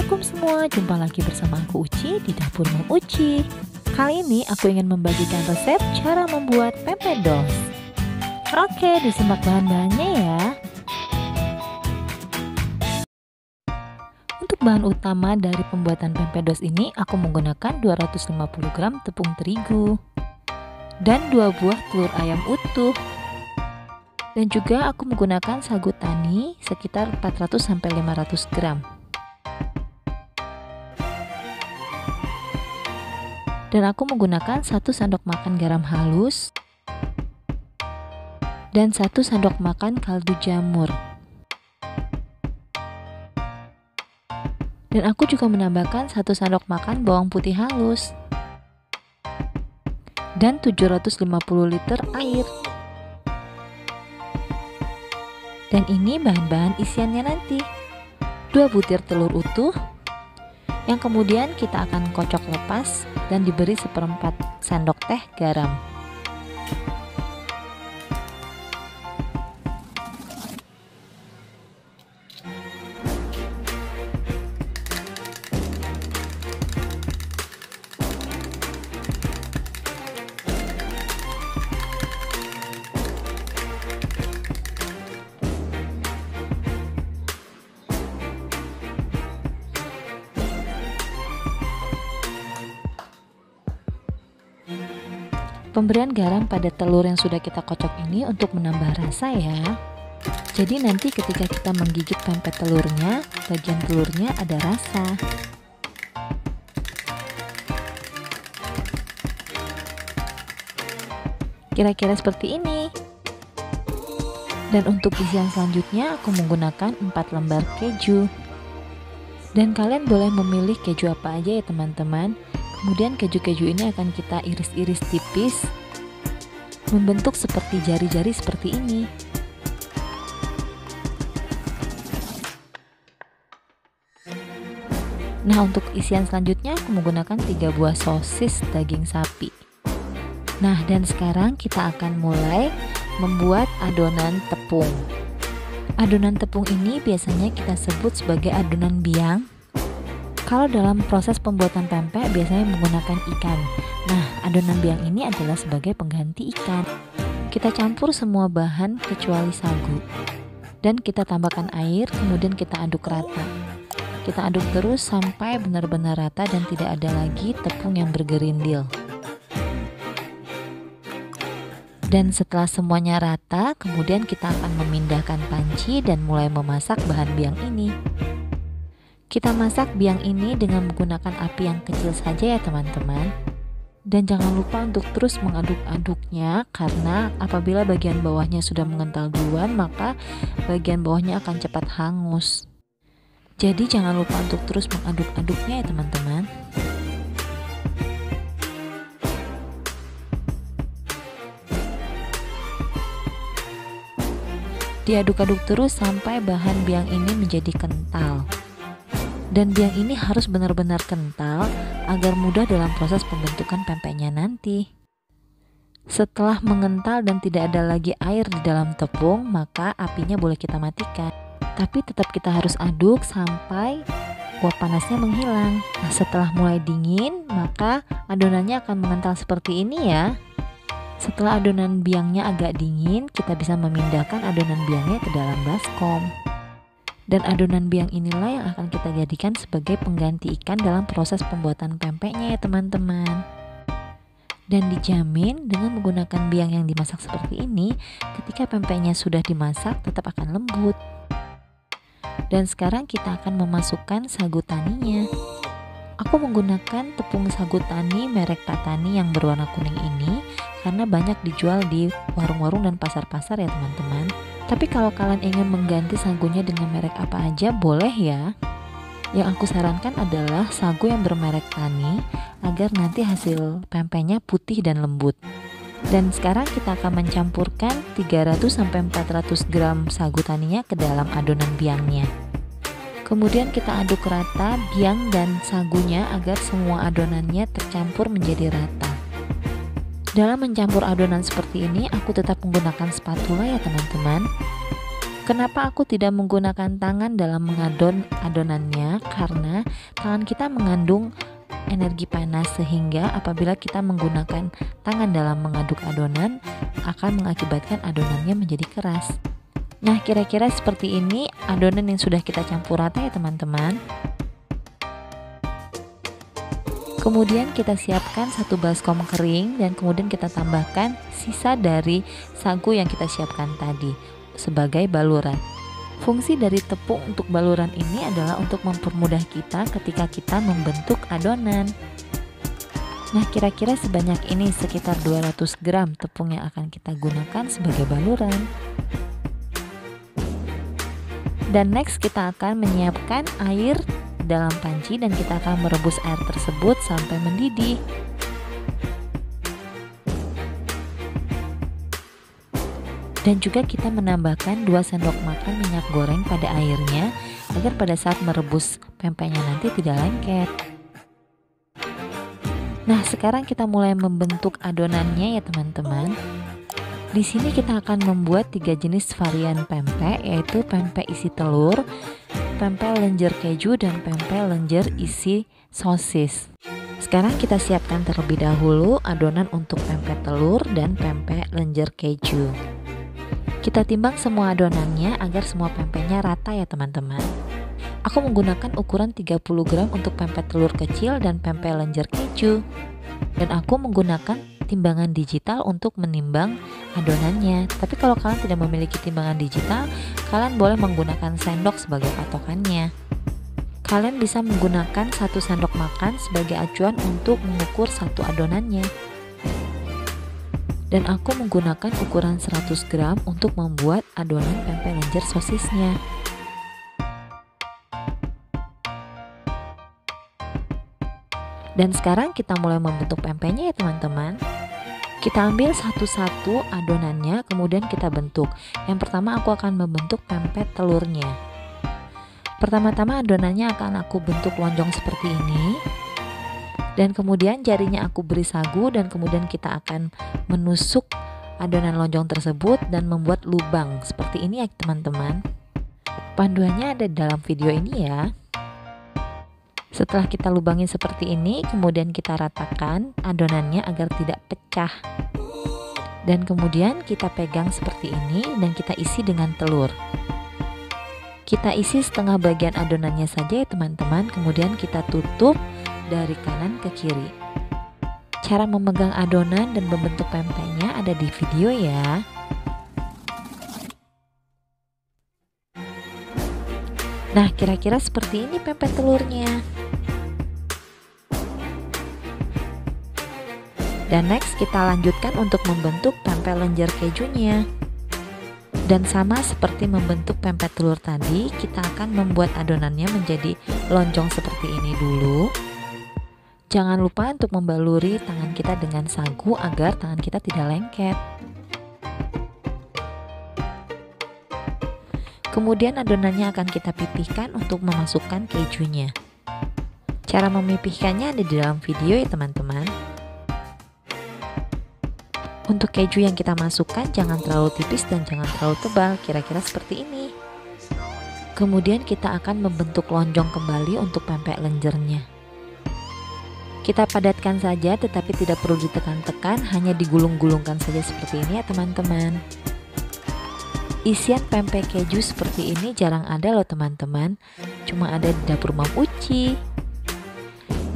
Assalamualaikum semua, jumpa lagi bersama aku Uci di Dapur Mam Uci. Kali ini aku ingin membagikan resep cara membuat pempek dos. Oke, disimak bahan-bahannya ya. Untuk bahan utama dari pembuatan pempek dos ini, aku menggunakan 250 gram tepung terigu dan 2 buah telur ayam utuh. Dan juga aku menggunakan sagu tani sekitar 400-500 gram. Dan aku menggunakan 1 sendok makan garam halus dan 1 sendok makan kaldu jamur. Dan aku juga menambahkan 1 sendok makan bawang putih halus dan 750 liter air. Dan ini bahan-bahan isiannya nanti. 2 butir telur utuh yang kemudian kita akan kocok lepas dan diberi 1/4 sendok teh garam. Pemberian garam pada telur yang sudah kita kocok ini untuk menambah rasa ya. Jadi nanti ketika kita menggigit pempek telurnya, bagian telurnya ada rasa. Kira-kira seperti ini. Dan untuk isian selanjutnya aku menggunakan 4 lembar keju. Dan kalian boleh memilih keju apa aja ya teman-teman. Kemudian keju-keju ini akan kita iris-iris tipis membentuk seperti jari-jari seperti ini. Nah, untuk isian selanjutnya aku menggunakan 3 buah sosis daging sapi. Nah, dan sekarang kita akan mulai membuat adonan tepung. Adonan tepung ini biasanya kita sebut sebagai adonan biang. Kalau dalam proses pembuatan pempek biasanya menggunakan ikan. Nah, adonan biang ini adalah sebagai pengganti ikan. Kita campur semua bahan kecuali sagu. Dan kita tambahkan air, kemudian kita aduk rata. Kita aduk terus sampai benar-benar rata dan tidak ada lagi tepung yang bergerindil. Dan setelah semuanya rata, kemudian kita akan memindahkan panci dan mulai memasak bahan biang ini. Kita masak biang ini dengan menggunakan api yang kecil saja ya teman-teman. Dan jangan lupa untuk terus mengaduk-aduknya, karena apabila bagian bawahnya sudah mengental duluan, maka bagian bawahnya akan cepat hangus. Jadi jangan lupa untuk terus mengaduk-aduknya ya teman-teman. Diaduk-aduk terus sampai bahan biang ini menjadi kental. Dan biang ini harus benar-benar kental agar mudah dalam proses pembentukan pempeknya nanti. Setelah mengental dan tidak ada lagi air di dalam tepung, maka apinya boleh kita matikan. Tapi tetap kita harus aduk sampai uap panasnya menghilang. Nah, setelah mulai dingin, maka adonannya akan mengental seperti ini ya. Setelah adonan biangnya agak dingin, kita bisa memindahkan adonan biangnya ke dalam baskom. Dan adonan biang inilah yang akan kita jadikan sebagai pengganti ikan dalam proses pembuatan pempeknya ya teman-teman. Dan dijamin dengan menggunakan biang yang dimasak seperti ini, ketika pempeknya sudah dimasak tetap akan lembut. Dan sekarang kita akan memasukkan sagu taninya. Aku menggunakan tepung sagu tani merek Pak Tani yang berwarna kuning ini karena banyak dijual di warung-warung dan pasar-pasar ya teman-teman. Tapi kalau kalian ingin mengganti sagunya dengan merek apa aja boleh ya. Yang aku sarankan adalah sagu yang bermerek Tani agar nanti hasil pempeknya putih dan lembut. Dan sekarang kita akan mencampurkan 300-400 gram sagu taninya ke dalam adonan biangnya. Kemudian kita aduk rata biang dan sagunya agar semua adonannya tercampur menjadi rata. Dalam mencampur adonan seperti ini, aku tetap menggunakan spatula ya teman-teman. Kenapa aku tidak menggunakan tangan dalam mengadon adonannya? Karena tangan kita mengandung energi panas, sehingga apabila kita menggunakan tangan dalam mengaduk adonan akan mengakibatkan adonannya menjadi keras. Nah, kira-kira seperti ini adonan yang sudah kita campur rata ya teman-teman. Kemudian kita siapkan 1 baskom kering dan kemudian kita tambahkan sisa dari sagu yang kita siapkan tadi sebagai baluran. Fungsi dari tepung untuk baluran ini adalah untuk mempermudah kita ketika kita membentuk adonan. Nah, kira-kira sebanyak ini, sekitar 200 gram tepung yang akan kita gunakan sebagai baluran. Dan next kita akan menyiapkan air dalam panci dan kita akan merebus air tersebut sampai mendidih. Dan juga kita menambahkan 2 sendok makan minyak goreng pada airnya agar pada saat merebus pempeknya nanti tidak lengket. Nah, sekarang kita mulai membentuk adonannya ya teman-teman. Di sini kita akan membuat 3 jenis varian pempek, yaitu pempek isi telur, pempek lenjer keju, dan pempek lenjer isi sosis. Sekarang kita siapkan terlebih dahulu adonan untuk pempek telur dan pempek lenjer keju. Kita timbang semua adonannya agar semua pempeknya rata ya teman-teman. Aku menggunakan ukuran 30 gram untuk pempek telur kecil dan pempek lenjer keju. Dan aku menggunakan timbangan digital untuk menimbang adonannya. Tapi kalau kalian tidak memiliki timbangan digital, kalian boleh menggunakan sendok sebagai patokannya. Kalian bisa menggunakan 1 sendok makan sebagai acuan untuk mengukur satu adonannya. Dan aku menggunakan ukuran 100 gram untuk membuat adonan pempek lenjer sosisnya. Dan sekarang kita mulai membentuk pempeknya ya teman-teman. Kita ambil satu-satu adonannya, kemudian kita bentuk. Yang pertama aku akan membentuk pempek telurnya. Pertama-tama adonannya akan aku bentuk lonjong seperti ini. Dan kemudian jarinya aku beri sagu dan kemudian kita akan menusuk adonan lonjong tersebut dan membuat lubang seperti ini ya teman-teman. Panduannya ada di dalam video ini ya. Setelah kita lubangin seperti ini, kemudian kita ratakan adonannya agar tidak pecah. Dan kemudian kita pegang seperti ini dan kita isi dengan telur. Kita isi setengah bagian adonannya saja ya teman-teman, kemudian kita tutup dari kanan ke kiri. Cara memegang adonan dan membentuk pempeknya ada di video ya. Nah, kira-kira seperti ini pempek telurnya. Dan next kita lanjutkan untuk membentuk pempek lenjer kejunya. Dan sama seperti membentuk pempek telur tadi, kita akan membuat adonannya menjadi lonjong seperti ini dulu. Jangan lupa untuk membaluri tangan kita dengan sagu agar tangan kita tidak lengket. Kemudian adonannya akan kita pipihkan untuk memasukkan kejunya. Cara memipihkannya ada di dalam video ya teman-teman. Untuk keju yang kita masukkan jangan terlalu tipis dan jangan terlalu tebal, kira-kira seperti ini. Kemudian kita akan membentuk lonjong kembali untuk pempek lenjernya. Kita padatkan saja tetapi tidak perlu ditekan-tekan, hanya digulung-gulungkan saja seperti ini ya teman-teman. Isian pempek keju seperti ini jarang ada loh teman-teman, cuma ada di dapur Mam Uci.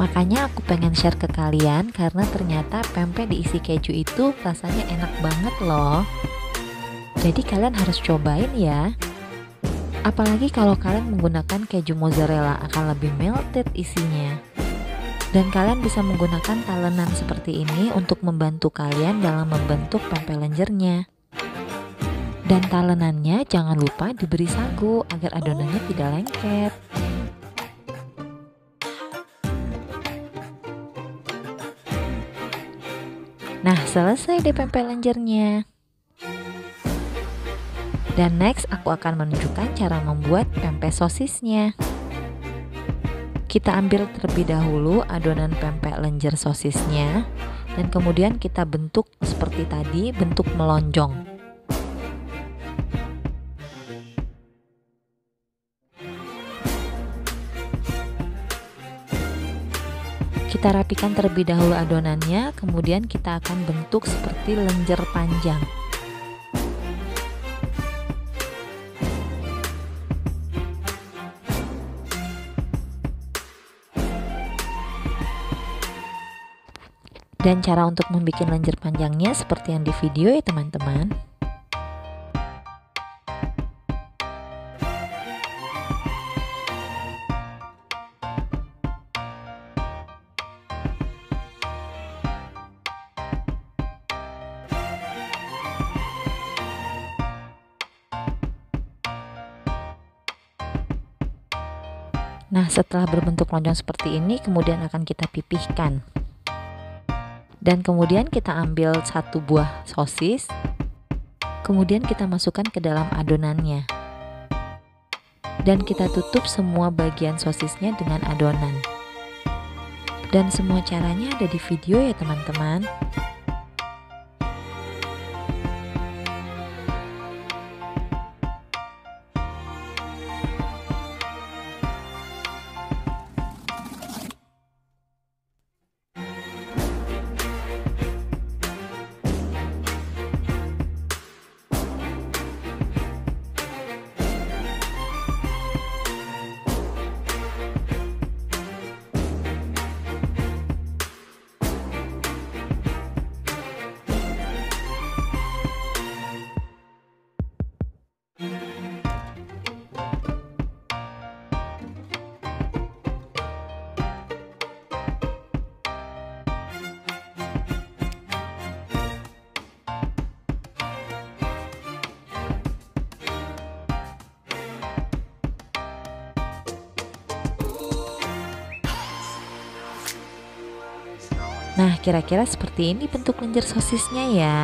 Makanya aku pengen share ke kalian karena ternyata pempek diisi keju itu rasanya enak banget loh. Jadi kalian harus cobain ya. Apalagi kalau kalian menggunakan keju mozzarella akan lebih melted isinya. Dan kalian bisa menggunakan talenan seperti ini untuk membantu kalian dalam membentuk pempek lenjernya. Dan talenannya jangan lupa diberi sagu agar adonannya tidak lengket. Nah, selesai deh pempek lenjernya. Dan next aku akan menunjukkan cara membuat pempek sosisnya. Kita ambil terlebih dahulu adonan pempek lenjer sosisnya dan kemudian kita bentuk seperti tadi, bentuk melonjong. Kita rapikan terlebih dahulu adonannya, kemudian kita akan bentuk seperti lenjer panjang. Dan cara untuk membuat lenjer panjangnya seperti yang di video ya teman-teman. Nah, setelah berbentuk lonjong seperti ini, kemudian akan kita pipihkan. Dan kemudian kita ambil satu buah sosis, kemudian kita masukkan ke dalam adonannya. Dan kita tutup semua bagian sosisnya dengan adonan. Dan semua caranya ada di video ya teman-teman. Nah, kira-kira seperti ini bentuk lenjer sosisnya ya.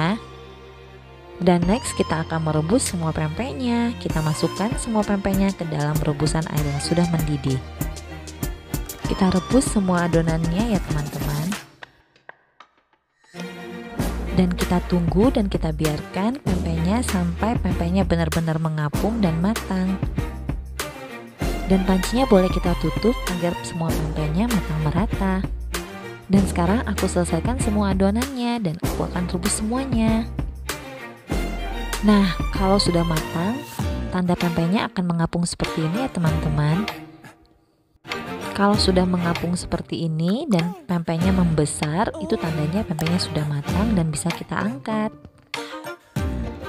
Dan next kita akan merebus semua pempeknya. Kita masukkan semua pempeknya ke dalam rebusan air yang sudah mendidih. Kita rebus semua adonannya ya teman-teman. Dan kita tunggu dan kita biarkan pempeknya sampai pempeknya benar-benar mengapung dan matang. Dan pancinya boleh kita tutup agar semua pempeknya matang merata. Dan sekarang aku selesaikan semua adonannya dan aku akan rebus semuanya. Nah, kalau sudah matang, tanda pempeknya akan mengapung seperti ini ya teman-teman. Kalau sudah mengapung seperti ini dan pempeknya membesar, itu tandanya pempeknya sudah matang dan bisa kita angkat.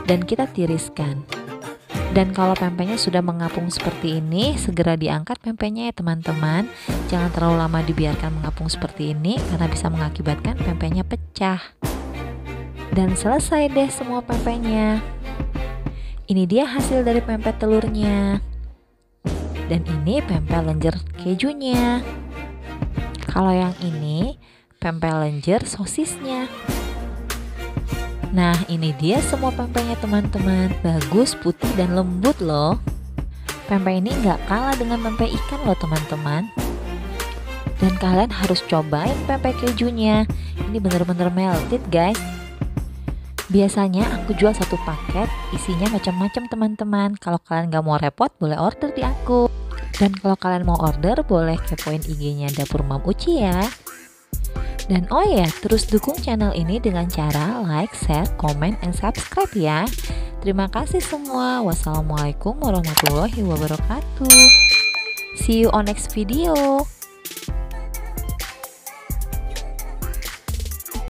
Dan kita tiriskan. Dan kalau pempeknya sudah mengapung seperti ini, segera diangkat pempeknya ya teman-teman. Jangan terlalu lama dibiarkan mengapung seperti ini karena bisa mengakibatkan pempeknya pecah. Dan selesai deh semua pempeknya. Ini dia hasil dari pempek telurnya. Dan ini pempek lenjer kejunya. Kalau yang ini pempek lenjer sosisnya. Nah, ini dia semua pempeknya teman-teman. Bagus, putih, dan lembut loh. Pempek ini nggak kalah dengan pempek ikan loh teman-teman. Dan kalian harus cobain pempek kejunya. Ini bener-bener melted guys. Biasanya aku jual satu paket, isinya macam-macam teman-teman. Kalau kalian nggak mau repot, boleh order di aku. Dan kalau kalian mau order, boleh kepoin IG-nya Dapur Mam Uci ya. Dan oh ya, terus dukung channel ini dengan cara like, share, comment, and subscribe ya. Terima kasih semua. Wassalamualaikum warahmatullahi wabarakatuh. See you on next video.